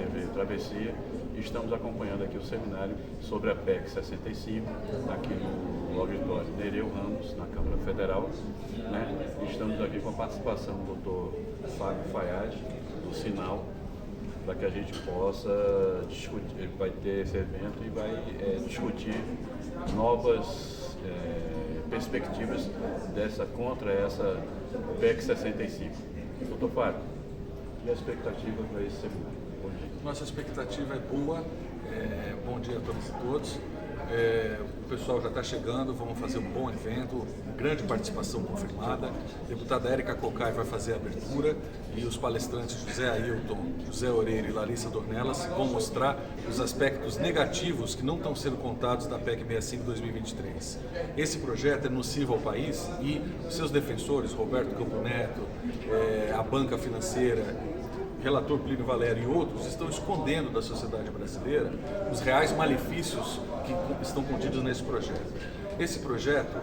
TV Travessia, e estamos acompanhando aqui o seminário sobre a PEC 65, aqui no auditório Nereu Ramos, na Câmara Federal, né? Estamos aqui com a participação do doutor Fábio Fayad, do Sinal, para que a gente possa discutir. Ele vai ter esse evento e vai discutir novas perspectivas contra essa PEC 65. Doutor Fábio, e a expectativa para esse seminário? Bom dia. Nossa expectativa é boa. Bom dia a todos e todos. O pessoal já está chegando, vamos fazer um bom evento, grande participação confirmada. A deputada Érica Cocai vai fazer a abertura e os palestrantes José Ailton, José Oreiro e Larissa Dornelas vão mostrar os aspectos negativos que não estão sendo contados da PEC 65/2023. Esse projeto é nocivo ao país e os seus defensores, Roberto Campo Neto, a banca financeira, relator Plínio Valério e outros, estão escondendo da sociedade brasileira os reais malefícios que estão contidos nesse projeto. Esse projeto,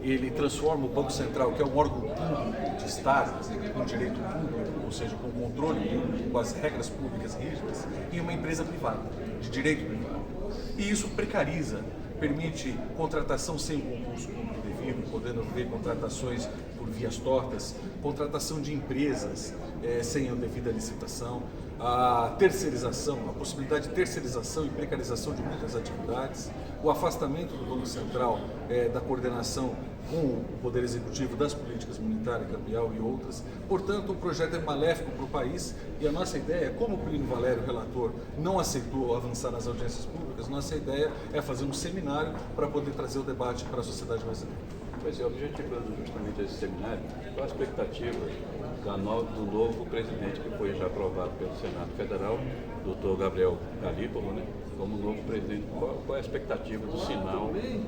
ele transforma o Banco Central, que é um órgão público de Estado, com direito público, ou seja, com controle público, com as regras públicas rígidas, em uma empresa privada, de direito privado. E isso precariza, permite contratação sem o concurso público devido, podendo haver contratações por vias tortas, contratação de empresas sem a devida licitação, a terceirização, a possibilidade de terceirização e precarização de muitas atividades, o afastamento do Banco Central da coordenação com o Poder Executivo das políticas monetária, cambial e outras. Portanto, o projeto é maléfico para o país e a nossa ideia, como o Plínio Valério, relator, não aceitou avançar nas audiências públicas, nossa ideia é fazer um seminário para poder trazer o debate para a sociedade brasileira. Pois é, objetivando justamente esse seminário, qual a expectativa do novo presidente que foi já aprovado pelo Senado Federal, doutor Gabriel Galípolo, né? Como novo presidente, qual é a expectativa do Sinal em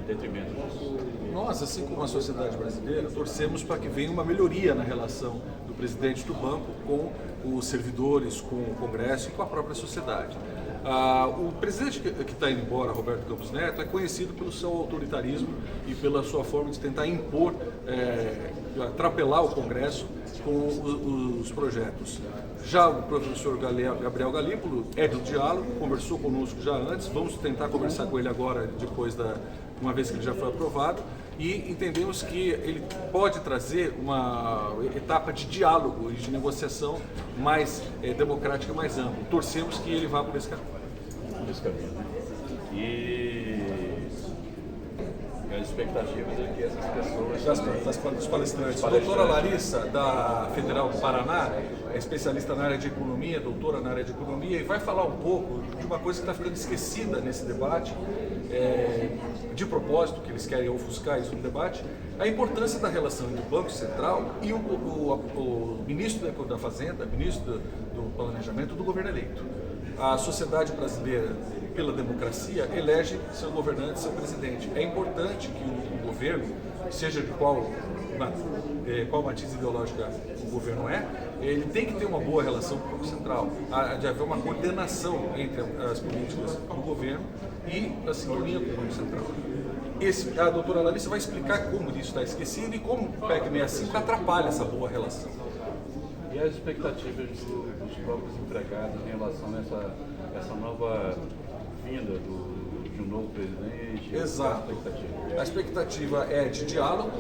detrimento disso? Nós, assim como a sociedade brasileira, torcemos para que venha uma melhoria na relação do presidente do banco com os servidores, com o Congresso e com a própria sociedade. O presidente que está indo embora, Roberto Campos Neto, é conhecido pelo seu autoritarismo e pela sua forma de tentar impor, atrapelar o Congresso com os projetos. Já o professor Gabriel Galípolo é do diálogo, conversou conosco já antes, vamos tentar conversar com ele agora, uma vez que ele já foi aprovado, e entendemos que ele pode trazer uma etapa de diálogo e de negociação mais democrática, mais ampla. Torcemos que ele vá por esse caminho. Né? E as expectativas é que essas pessoas... Dos palestrantes. A doutora Larissa, da Federal do Paraná, é especialista na área de economia, doutora na área de economia, e vai falar um pouco de uma coisa que está ficando esquecida nesse debate, de propósito, que eles querem ofuscar isso no debate, a importância da relação entre o Banco Central e o ministro da Fazenda, ministro do Planejamento do governo eleito. A sociedade brasileira, pela democracia, elege seu governante, seu presidente. É importante que o governo, seja de qual matiz ideológica o governo ele tem que ter uma boa relação com o Banco Central, de haver uma coordenação entre as políticas do governo e a sintonia com o Banco Central. A doutora Larissa vai explicar como isso está esquecido e como o PEC 65 atrapalha essa boa relação. E as expectativas dos próprios empregados em relação a essa nova vinda de um novo presidente? Exato. A expectativa é de diálogo.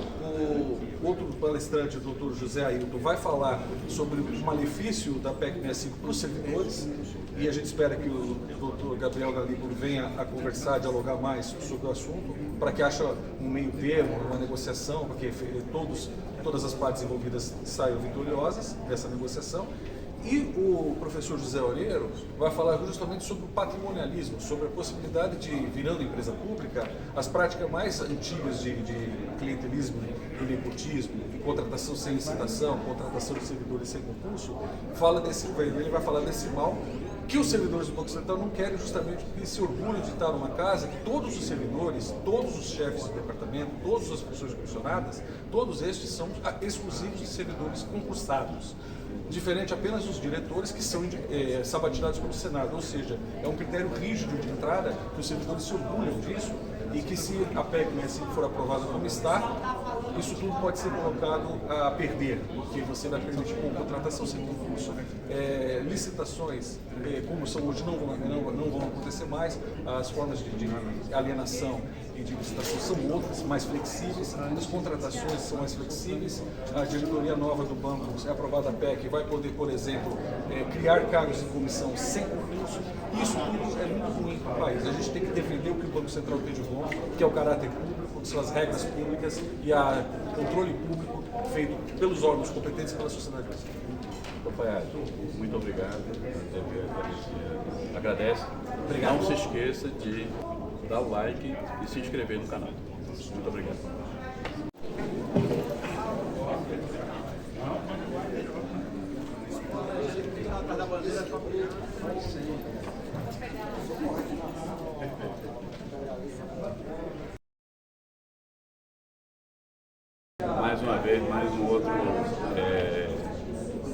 O outro palestrante, o doutor José Ailton, vai falar sobre o malefício da PEC 65 para os servidores e a gente espera que o doutor Gabriel Galípolo venha a conversar, dialogar mais sobre o assunto, para que haja um meio termo, uma negociação, para que todas as partes envolvidas saiam vitoriosas dessa negociação. E o professor José Oreiro vai falar justamente sobre o patrimonialismo, sobre a possibilidade de, virando empresa pública, as práticas mais antigas de clientelismo e nepotismo, contratação sem licitação, contratação de servidores sem concurso. Ele vai falar desse mal que os servidores do Banco Central não querem, justamente porque esse orgulho de estar numa casa que todos os servidores, todos os chefes de departamento, todas as pessoas comissionadas, todos estes são exclusivos de servidores concursados. Diferente apenas dos diretores que são sabatinados pelo Senado, ou seja, é um critério rígido de entrada, que os servidores se orgulham disso, e que se a PEC for aprovada como está, isso tudo pode ser colocado a perder, porque você vai permitir contratação sem concurso, licitações, como são hoje, não vão acontecer mais, as formas de alienação e de licitação são outras, mais flexíveis, as contratações são mais flexíveis, a diretoria nova do banco, se é aprovada a PEC, vai poder, por exemplo, criar cargos em comissão sem concurso. Isso tudo é muito ruim para o país. A gente tem que defender o que o Banco Central tem de bom, que é o caráter público, que são as regras públicas e o controle público feito pelos órgãos competentes e pela sociedade brasileira. Companheiro, muito obrigado. Agradece. Obrigado. Não se esqueça de dar o like e se inscrever no canal. Muito obrigado. Mais uma vez, mais um outro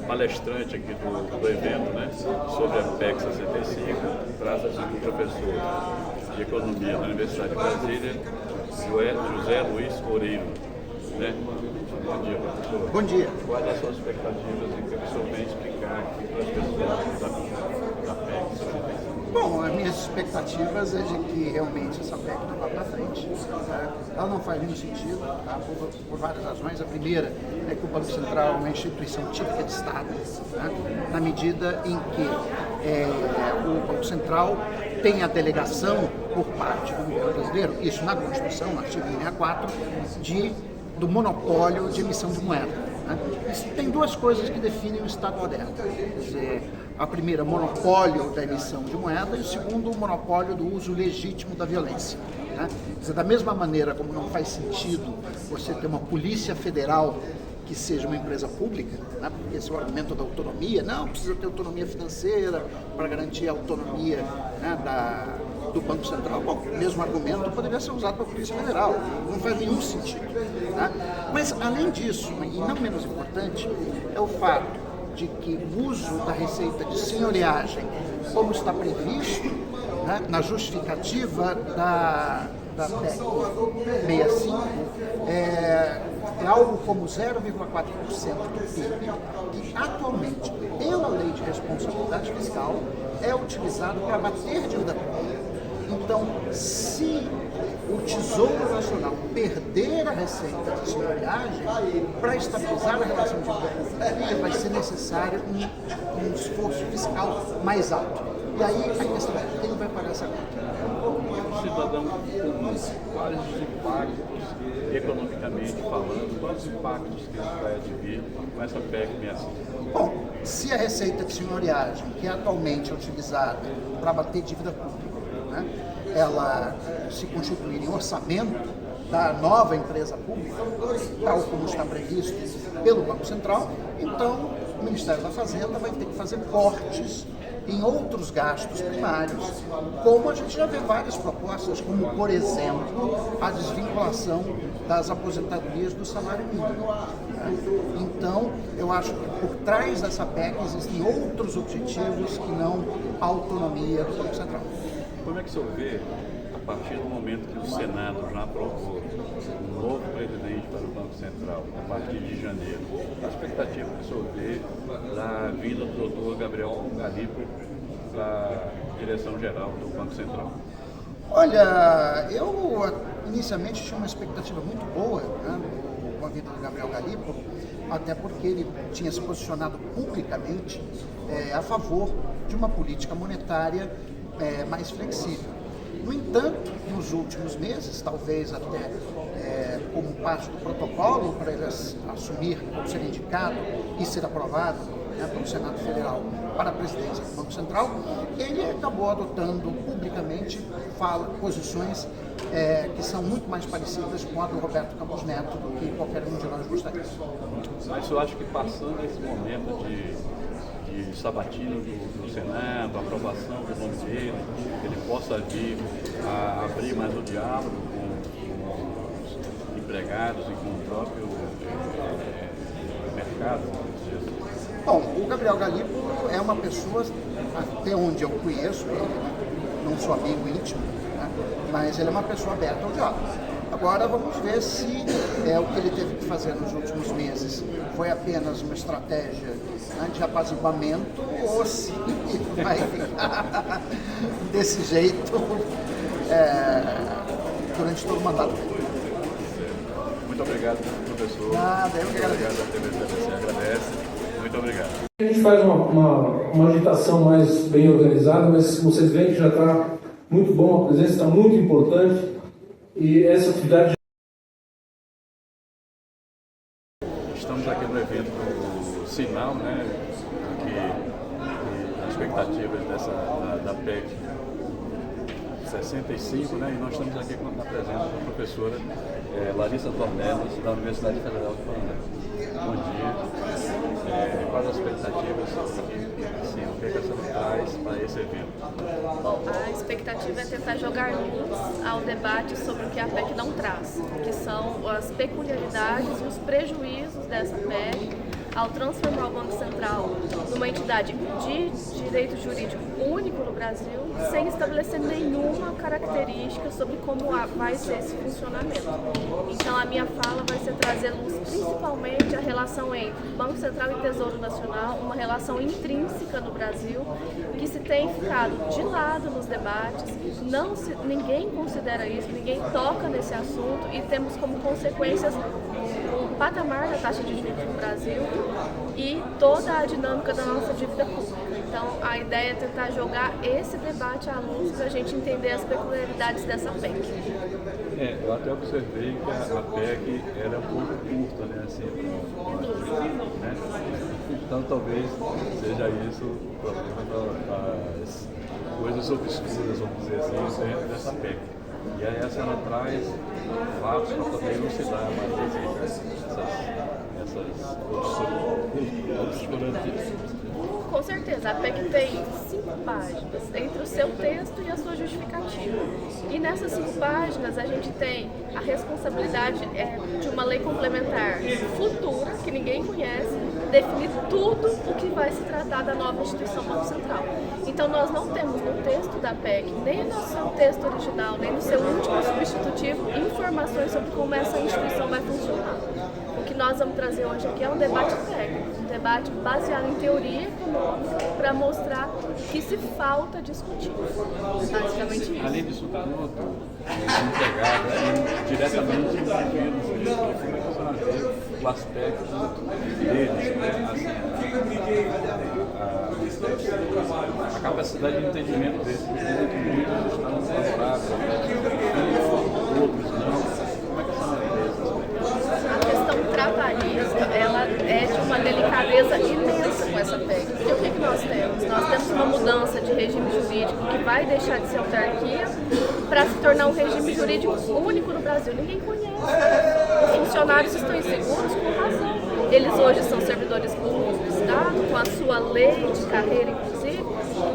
palestrante aqui do evento, né, sobre a PEC 65, trata-se do professor de Economia da Universidade de Brasília, José Luiz Oreiro. Né? Bom dia, professor. Bom dia. Quais as suas expectativas e o que o senhor vem explicar aqui para as pessoas da PEC 65? Bom, as minhas expectativas é de que realmente essa PEC não vá para frente. Tá? Ela não faz nenhum sentido, tá? por várias razões. A primeira é que o Banco Central é uma instituição típica de Estado, tá? Na medida em que o Banco Central tem a delegação por parte do governo brasileiro, isso na Constituição, no artigo 64, do monopólio de emissão de moeda. Né? Tem duas coisas que definem o Estado moderno. Quer dizer, a primeira, monopólio da emissão de moeda, e o segundo, o monopólio do uso legítimo da violência. Né? Quer dizer, da mesma maneira como não faz sentido você ter uma polícia federal que seja uma empresa pública, né? Porque esse é o argumento da autonomia, não, precisa ter autonomia financeira para garantir a autonomia, né, do Banco Central. Bom, o mesmo argumento poderia ser usado para a Polícia Federal, não faz nenhum sentido. Tá? Mas, além disso, e não menos importante, é o fato de que o uso da receita de senhoriagem, como está previsto, né, na justificativa da PEC 65, é algo como 0,4% do PIB, que atualmente, pela lei de responsabilidade fiscal, é utilizado para abater dívida pública. Então, se o Tesouro Nacional perder a receita de senhoriagem, para estabilizar a relação de dívida pública, vai ser necessário um esforço fiscal mais alto. E aí a questão é, quem vai pagar essa conta? O cidadão comum, quais os impactos, economicamente falando, quais os impactos que ele vai advir com essa PEC 65? Bom, se a receita de senhoriagem, que atualmente é utilizada para abater dívida pública, né, ela se constituir em orçamento da nova empresa pública, tal como está previsto pelo Banco Central, então o Ministério da Fazenda vai ter que fazer cortes em outros gastos primários, como a gente já vê várias propostas, como, por exemplo, a desvinculação das aposentadorias do salário mínimo. Então, eu acho que por trás dessa PEC existem outros objetivos que não a autonomia do Banco Central. Como é que o senhor vê, a partir do momento que o Senado já aprovou um novo presidente para o Banco Central, a partir de janeiro, a expectativa que o senhor vê da vinda do doutor Gabriel Galípolo para a direção-geral do Banco Central? Olha, eu inicialmente tinha uma expectativa muito boa, né, com a vinda do Gabriel Galípolo, até porque ele tinha se posicionado publicamente a favor de uma política monetária mais flexível. No entanto, nos últimos meses, talvez até como parte do protocolo para ele assumir ou ser indicado e ser aprovado, né, pelo Senado Federal para a presidência do Banco Central, ele acabou adotando publicamente posições que são muito mais parecidas com a do Roberto Campos Neto do que qualquer um de nós gostaria. Mas eu acho que passando esse momento de sabatina do Senado, a aprovação do nome dele, ele possa vir a abrir mais o diálogo com os empregados e com o próprio mercado. Bom, o Gabriel Galípolo é uma pessoa, até onde eu conheço ele, né? Não sou amigo íntimo, né? mas ele é uma pessoa aberta ao diálogo. Agora vamos ver se o que ele teve que fazer nos últimos meses foi apenas uma estratégia, né, de apaziguamento ou se vai ficar desse jeito durante todo o mandato dele. Muito obrigado, professor. Nada, eu que agradeço. A TVC agradece. Muito obrigado. A gente faz uma agitação mais bem organizada, mas vocês veem que já está muito bom, a presença está muito importante e essa atividade. Estamos aqui no evento Sinal, né? Que as expectativas da PEC 65, né? E nós estamos aqui com a presença da professora Larissa Tornelos, da Universidade Federal do Paraná. Bom dia. Quais as expectativas? Assim, o que a senhora traz para esse evento? Bom, a expectativa é tentar jogar luz ao debate sobre o que a PEC não traz, que são as peculiaridades e os prejuízos dessa PEC ao transformar o Banco Central numa entidade de direito jurídico único no Brasil, sem estabelecer nenhuma característica sobre como vai ser esse funcionamento. Então a minha fala vai ser trazer luz principalmente a relação entre Banco Central e Tesouro Nacional, uma relação intrínseca no Brasil, que se tem ficado de lado nos debates, ninguém considera isso, ninguém toca nesse assunto e temos como consequências o patamar da taxa de juros no Brasil e toda a dinâmica da nossa dívida pública. Então, a ideia é tentar jogar esse debate à luz para a gente entender as peculiaridades dessa PEC. Eu até observei que a PEC era um pouco curta, né? Assim, né? Então, talvez seja isso o problema das coisas obscuras, vamos dizer assim, dentro dessa PEC. E aí a senhora traz fatos para poder elucidar mais essas obscurantistas. Com certeza, a PEC tem 5 páginas entre o seu texto e a sua justificativa. E nessas 5 páginas a gente tem a responsabilidade de uma lei complementar futura, que ninguém conhece, definir tudo o que vai se tratar da nova instituição Banco Central. Então nós não temos no texto da PEC, nem no seu texto original, nem no seu último substitutivo, informações sobre como essa instituição vai funcionar. O que nós vamos trazer hoje aqui é um debate técnico, um debate baseado em teoria econômica para mostrar que se falta discutir. Basicamente isso. Além disso tudo, empregados diretamente envolvidos nisso, como é que a senhora vê o aspecto deles, né? Assim, a capacidade de entendimento deles, porque dizem que muitos estão favoráveis, outros não. Como é que a senhora vê essas coisas? A questão trabalhista, ela é de uma delicadeza imensa com essa PEC. Porque o que nós temos? Nós temos uma mudança de regime jurídico que vai deixar de ser autarquia para se tornar um regime jurídico único no Brasil. Ninguém conhece. Os funcionários estão inseguros com razão. Eles hoje são servidores públicos do Estado, com a sua lei de carreira, inclusive,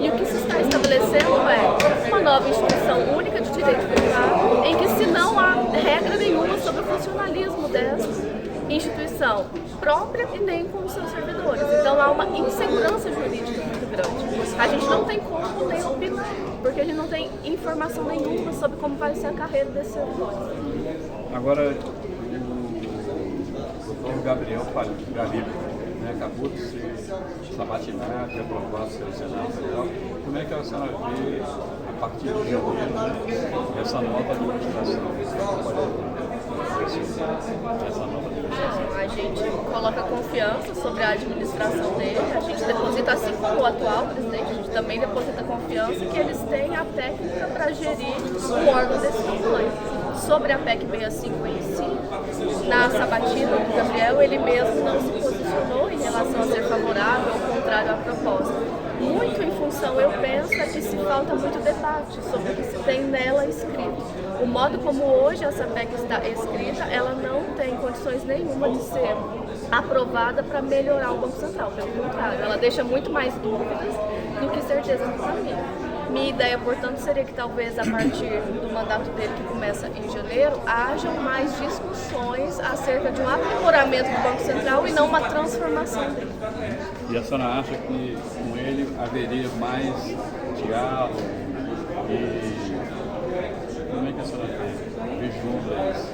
e o que se está estabelecendo é uma nova instituição única de direito privado, em que se não há regra nenhuma sobre o funcionalismo dessa instituição própria e nem com os seus servidores. Então há uma insegurança jurídica muito grande. A gente não tem como nem opinar, porque a gente não tem informação nenhuma sobre como vai ser a carreira desses servidores. Agora, o doutor Gabriel Galipo, né, acabou de ser sabatinado e aprovado pelo Senado Federal. Como é que a senhora vê, a partir de janeiro, né, essa nova administração? Essa nova administração? A gente coloca confiança sobre a administração dele, a gente deposita, assim como o atual presidente, a gente também deposita confiança que eles têm a técnica para gerir o órgão desse tamanho. Sobre a PEC 65 em si, na sabatina do Gabriel, ele mesmo não se posicionou em relação a ser favorável ou contrário à proposta. Muito em função, eu penso, é que se falta muito debate sobre o que se tem nela escrito. O modo como hoje essa PEC está escrita, ela não tem condições nenhuma de ser aprovada para melhorar o Banco Central. Pelo contrário, ela deixa muito mais dúvidas do que certezas no caminho. Minha ideia, portanto, seria que talvez a partir do mandato dele, que começa em janeiro, hajam mais discussões acerca de um aprimoramento do Banco Central e não uma transformação dele. E a senhora acha que com ele haveria mais diálogo e como é que a senhora vislumbra isso?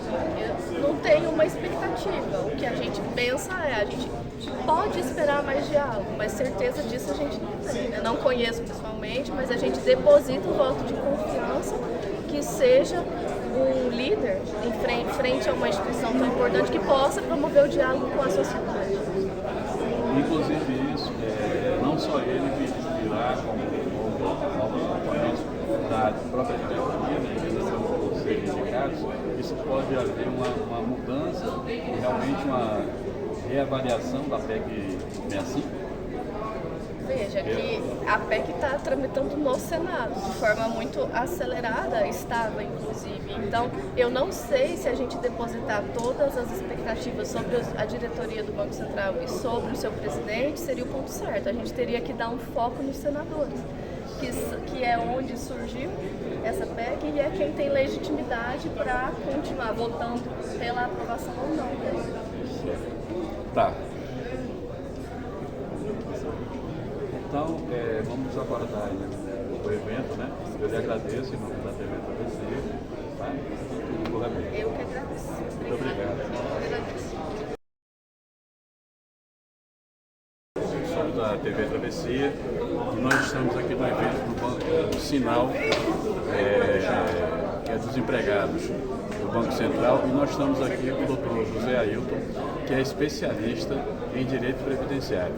Eu não tenho uma expectativa. O que a gente pensa a gente pode esperar mais diálogo, mas certeza disso a gente não tem. Eu não conheço pessoalmente, mas a gente deposita um voto de confiança que seja um líder em frente a uma instituição tão importante que possa promover o diálogo com a sociedade. Inclusive isso, não só ele virá como novos componentes da própria diretoria, né, que serem indicados, isso pode haver uma mudança e realmente uma reavaliação da PEC 65? Veja que a PEC está tramitando no Senado de forma muito acelerada, estava inclusive. Então, eu não sei se a gente depositar todas as expectativas sobre a diretoria do Banco Central e sobre o seu presidente seria o ponto certo. A gente teria que dar um foco nos senadores, que é onde surgiu essa PEC e é quem tem legitimidade para continuar votando pela aprovação ou não dela. Tá. Então, vamos aguardar aí o evento, né? Eu lhe agradeço em nome da TV Travessia. Tá? Tudo bem. Eu que agradeço. Muito obrigado. Somos da TV Travessia e nós estamos aqui no evento do Sinal, que é dos empregados do Banco Central, e nós estamos aqui com o doutor José Ailton, que é especialista em direito previdenciário.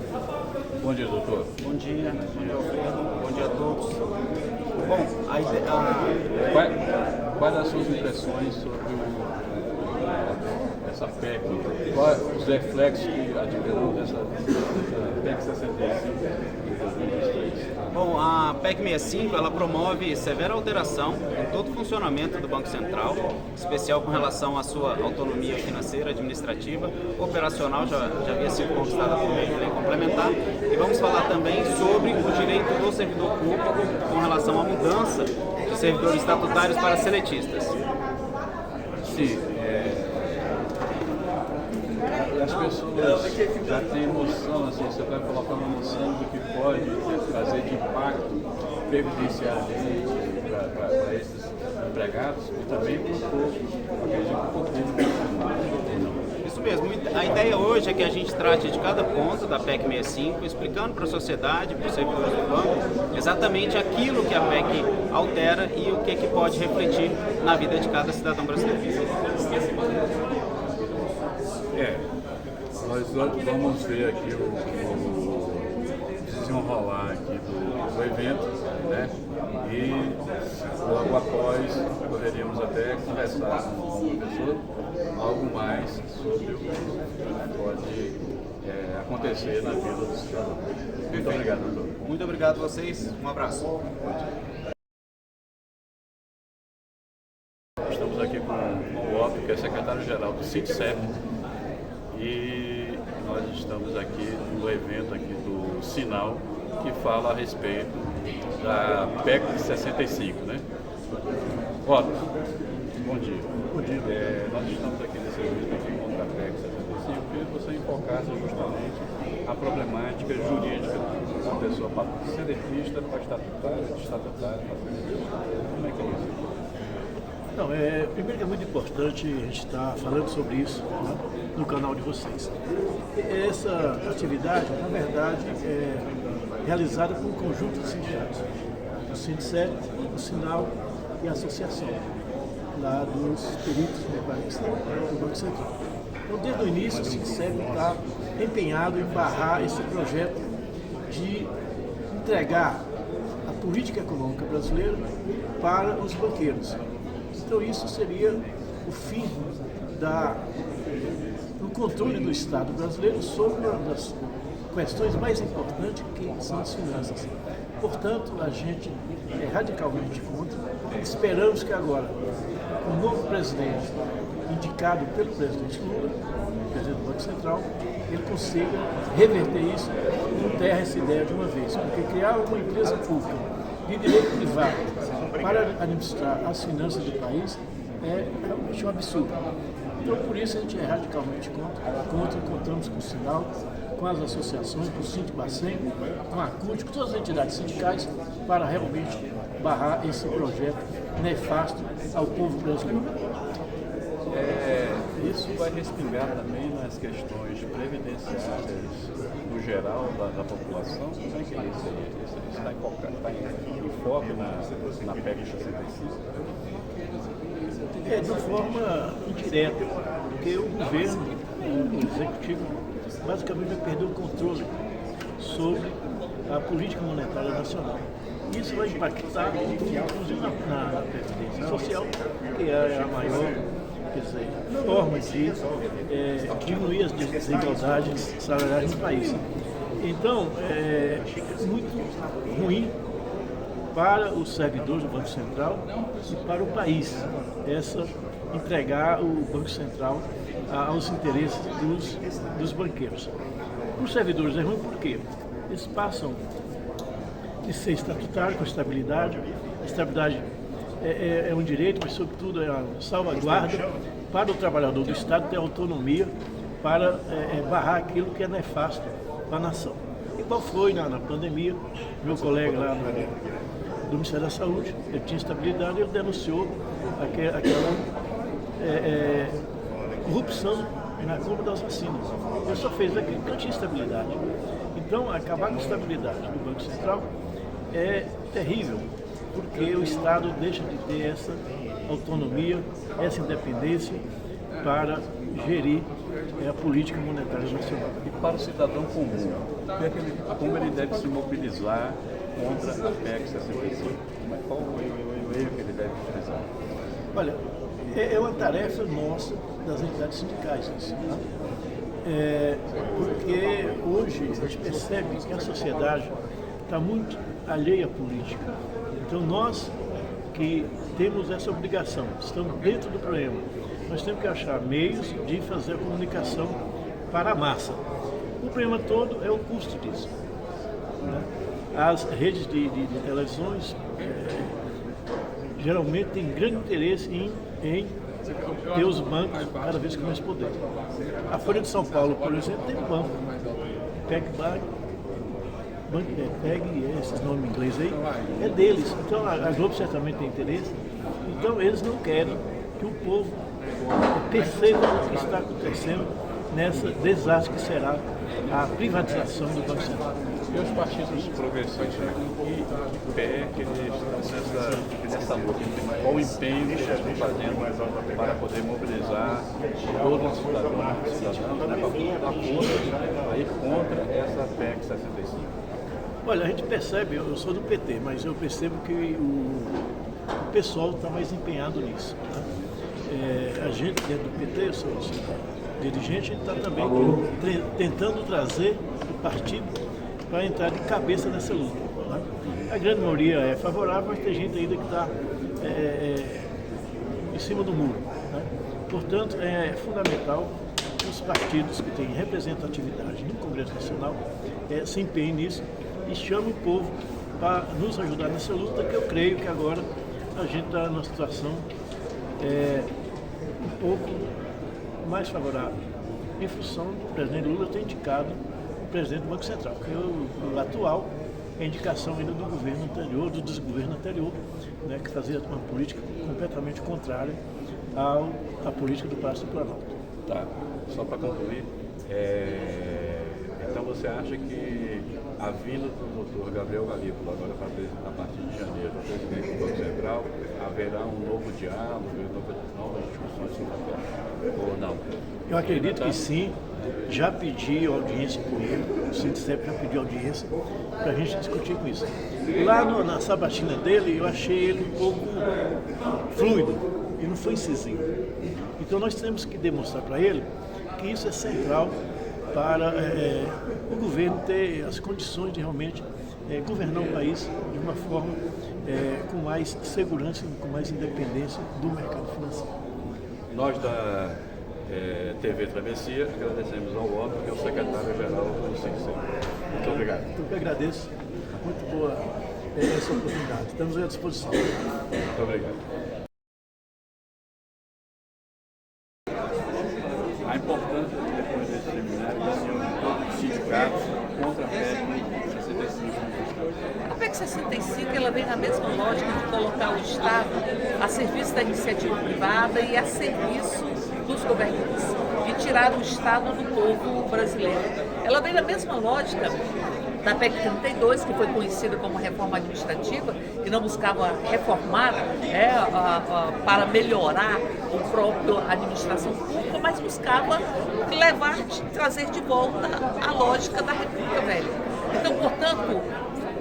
Bom dia, doutor. Bom dia, Alfredo. Bom dia a todos. Bom, Quais as suas impressões sobre essa PEC? Quais os reflexos que advirão dessa PEC 65 de 2023? Bom, a PEC 65 ela promove severa alteração em todo o funcionamento do Banco Central, em especial com relação à sua autonomia financeira, administrativa, operacional, já havia sido conquistada por meio de lei complementar. E vamos falar também sobre o direito do servidor público com relação à mudança de servidores estatutários para seletistas. Sim, as pessoas já têm noção, assim, você vai colocar uma noção do que pode trazer de impacto previdenciarmente para esses empregados e também para o povo, acredito que o povo. Isso mesmo, a ideia hoje é que a gente trate de cada ponto da PEC 65, explicando para a sociedade, para os servidores do banco, exatamente aquilo que a PEC altera e o que pode refletir na vida de cada cidadão brasileiro. Nós vamos ver aqui o desenrolar aqui do evento, né? E logo após poderíamos até conversar com o professor algo mais sobre o que pode acontecer na vida do cidadão. Muito obrigado, doutor. Muito obrigado a vocês, um abraço. Estamos aqui com o Otto, que é secretário-geral do SINDCEP, e nós estamos aqui no evento aqui do Sinal, que fala a respeito da PEC 65, né? Otto, bom dia. Bom dia. Nós estamos aqui nesse evento aqui contra a PEC 65, e você enfocasse justamente a problemática jurídica da pessoa seletista para estatutária, de estatutária, como é que é isso? Não, primeiro que é muito importante a gente estar falando sobre isso, né, no canal de vocês. Essa atividade, na verdade, é realizada por um conjunto de sindicatos. O SINDCEP, o Sinal e a Associação lá dos peritos do Banco Central. Então, desde o início, o SINDCEP está empenhado em barrar esse projeto de entregar a política econômica brasileira para os banqueiros. Então isso seria o fim do controle do Estado brasileiro sobre uma das questões mais importantes que são as finanças. Portanto, a gente é radicalmente contra. Esperamos que agora o novo presidente, indicado pelo presidente Lula, presidente do Banco Central, ele consiga reverter isso e enterra essa ideia de uma vez. Porque criar uma empresa pública de direito privado para administrar as finanças do país é realmente um absurdo. Então, por isso, a gente é radicalmente contra. Contamos com o Sinal, com as associações, com o Sindbacen, com a CUT, com todas as entidades sindicais, para realmente barrar esse projeto nefasto ao povo brasileiro. Isso vai respingar também nas questões previdenciárias no geral da população. Como é que é isso aí? Isso está em foco na PEC 65? De forma indireta, porque o governo, o executivo, basicamente vai perder o controle sobre a política monetária nacional. Isso vai impactar, inclusive, na Previdência Social, que é a maior, quer dizer, forma de diminuir as desigualdades salariais no país. Então, é muito ruim para os servidores do Banco Central e para o país entregar o Banco Central aos interesses dos banqueiros. Para os servidores é ruim porque eles passam de ser estatutário com estabilidade. A estabilidade é um direito, mas sobretudo é uma salvaguarda para o trabalhador do Estado ter autonomia para barrar aquilo que é nefasto para a nação. Igual foi na pandemia, meu colega lá do Ministério da Saúde, ele tinha estabilidade, ele denunciou aquela corrupção na compra das vacinas. Ele só fez aquilo que não tinha estabilidade. Então, acabar com a estabilidade do Banco Central é terrível, porque o Estado deixa de ter essa autonomia, essa independência para gerir a política monetária nacional. E para o cidadão comum, como ele deve se mobilizar contra a PEC 65? Qual o meio que ele deve utilizar? Olha, é uma tarefa nossa das entidades sindicais, isso, né? Porque hoje a gente percebe que a sociedade está muito alheia à política. Então nós que temos essa obrigação, estamos dentro do problema, nós temos que achar meios de fazer a comunicação para a massa. O problema todo é o custo disso, né? As redes de televisões geralmente têm grande interesse em ter os bancos cada vez com mais poder. A Folha de São Paulo, por exemplo, tem um banco, PEG, esses nomes em inglês aí, é deles. Então a Globo certamente tem interesse. Então eles não querem que o povo perceba o que está acontecendo nessa desastre que será a privatização do Banco Central. E os partidos progressistas e PEC, eles estão nessa luta. Qual o empenho que eles estão fazendo para poder mobilizar todos os cidadãos para ir contra essa PEC 65? Olha, a gente percebe, eu sou do PT, mas eu percebo que o pessoal está mais empenhado nisso, né? A gente dentro do PT, eu sou dirigente, está também tentando trazer o partido para entrar de cabeça nessa luta, né? A grande maioria é favorável, mas tem gente ainda que está em cima do muro, né? Portanto, é fundamental que os partidos que têm representatividade no Congresso Nacional se empenhem nisso e chamem o povo para nos ajudar nessa luta, que eu creio que agora a gente está numa situação um pouco mais favorável, em função do presidente Lula ter indicado o presidente do Banco Central, que é o atual, é a indicação ainda do governo anterior, do desgoverno anterior, né, que fazia uma política completamente contrária à política do Palácio do Planalto. Tá, só para concluir, então você acha que a vinda do Dr. Gabriel Galípolo agora a partir de janeiro, para presidente do Banco Central, haverá um novo diálogo, novas discussões sobre a PEC, ou não? Eu acredito que sim, já pedi audiência com ele, o Sindicep já pediu audiência para a gente discutir com isso. Lá na sabatina dele, eu achei ele um pouco fluido, e não foi incisivo. Então nós temos que demonstrar para ele que isso é central para o governo ter as condições de realmente governar o país de uma forma com mais segurança e com mais independência do mercado financeiro. Nós da TV Travessia agradecemos ao Otto, que é o secretário-geral do Sindicep. Muito obrigado. Eu que agradeço. Muito boa essa oportunidade. Estamos à disposição. Muito obrigado. A importância, depois desse seminário, de todo o sítio sindicatos contra a PEC 65. A PEC 65 ela vem na mesma lógica de colocar o Estado a serviço da iniciativa privada e a serviço dos governantes e tirar o Estado do povo brasileiro. Ela vem na mesma lógica da PEC 32, que foi conhecida como reforma administrativa, que não buscava reformar para melhorar o próprio administração pública, mas buscava trazer de volta a lógica da República Velha. Então, portanto,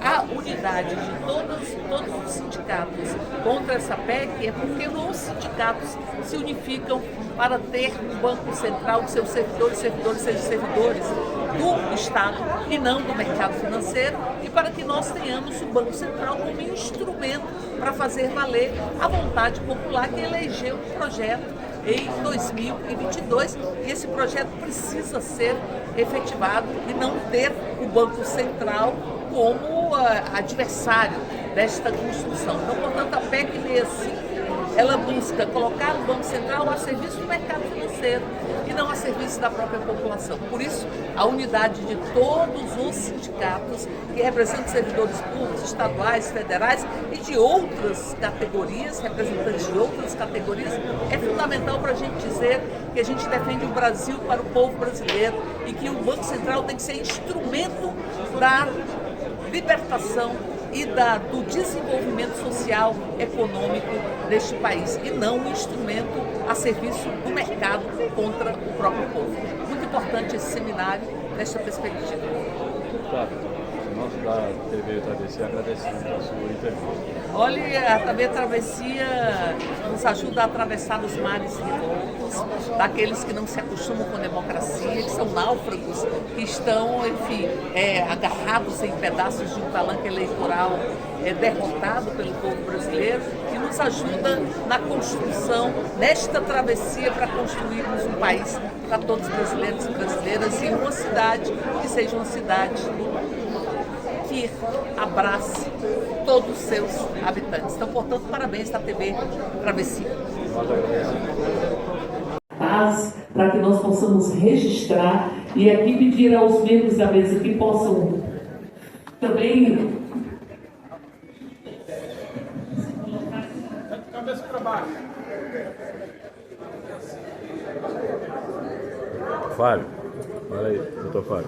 a unidade de todos os sindicatos contra essa PEC é porque os sindicatos se unificam para ter um Banco Central que seus servidores sejam servidores do Estado e não do mercado financeiro, e para que nós tenhamos o Banco Central como instrumento para fazer valer a vontade popular que elegeu o projeto em 2022, e esse projeto precisa ser efetivado e não ter o Banco Central como adversário desta construção. Então, portanto, a PEC 65 ela busca colocar o Banco Central a serviço do mercado financeiro e não a serviço da própria população. Por isso, a unidade de todos os sindicatos que representam servidores públicos, estaduais, federais e de outras categorias, representantes de outras categorias, é fundamental para a gente dizer que a gente defende o Brasil para o povo brasileiro e que o Banco Central tem que ser instrumento da libertação e do desenvolvimento social, econômico deste país, e não um instrumento a serviço do mercado contra o próprio povo. Muito importante esse seminário nesta perspectiva. Claro, nós da TV Travessia agradecemos a sua entrevista. Olha, a TV Travessia nos ajuda a atravessar os mares revoltos, daqueles que não se acostumam com a democracia, que são náufragos, que estão, enfim, agarrados em pedaços de um palanque eleitoral derrotado pelo povo brasileiro, e nos ajuda na construção, nesta travessia, para construirmos um país para todos os brasileiros e brasileiras, e uma cidade que seja uma cidade que abrace todos os seus habitantes. Então, portanto, parabéns à TV Travessia. Paz, para que nós possamos registrar e aqui pedir aos membros da mesa que possam também... Cabeça para baixo. Fábio, olha aí, doutor Fábio.